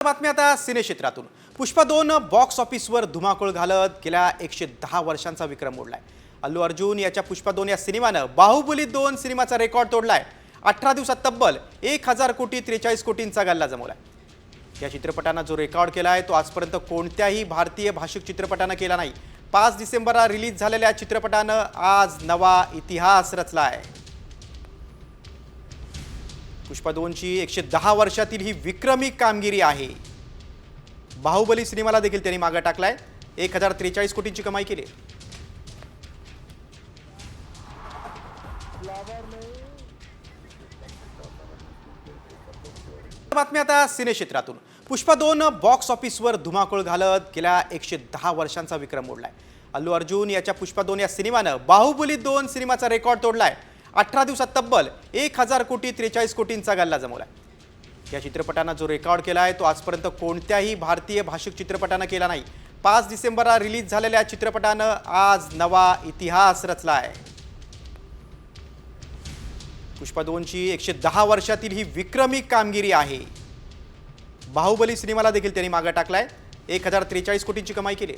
बातमी आता सिने क्षेत्रातून। पुष्पा 2 बॉक्स ऑफिसवर धुमाकूळ घालत गेल्या 110 वर्षांचा विक्रम मोडलाय। अल्लू अर्जुन याच्या पुष्पा 2 या सिनेमानं बाहुबली 2 सिनेमाचा रेकॉर्ड तोडलाय। 18 दिवसात तब्बल 1000 कोटी 43 कोटींचा गल्ला जमवलाय। या चित्रपटानं जो रेकॉर्ड केलाय तो आजपर्यंत कोणत्याही भारतीय भाषिक चित्रपटानं केला नाही। 5 डिसेंबरला रिलीज झालेल्या चित्रपटानं आज नवा इतिहास रचलाय। पुष्पा 2 ची 110 वर्षातील ही विक्रमी कामगिरी आहे। बाहुबली सिनेमाला देखील त्यांनी मागे टाकलाय। 1043 कोटींची कमाई केली। बातमी आता सिने क्षेत्रातून। पुष्पा 2 बॉक्स ऑफिसवर धुमाकूळ घालत गेल्या 110 वर्षांचा विक्रम मोडलाय। अल्लू अर्जुन याच्या पुष्पा 2 या सिनेमानं बाहुबली 2 सिनेमाचा रेकॉर्ड तोडलाय। 18 दिवसात तब्बल 1000 कोटी 43 कोटींचा गल्ला जमवलाय। या चित्रपटानं जो रेकॉर्ड केलाय तो आजपर्यंत कोणत्याही भारतीय भाषिक चित्रपटानं केला नाही। 5 डिसेंबरला रिलीज झालेल्या चित्रपटानं आज नवा इतिहास रचलाय। पुष्पा 2 ची 110 वर्षातील ही विक्रमी कामगिरी आहे। बाहुबली सिनेमाला देखील त्यांनी मागे टाकलाय। 1043 कोटींची कमाई केली।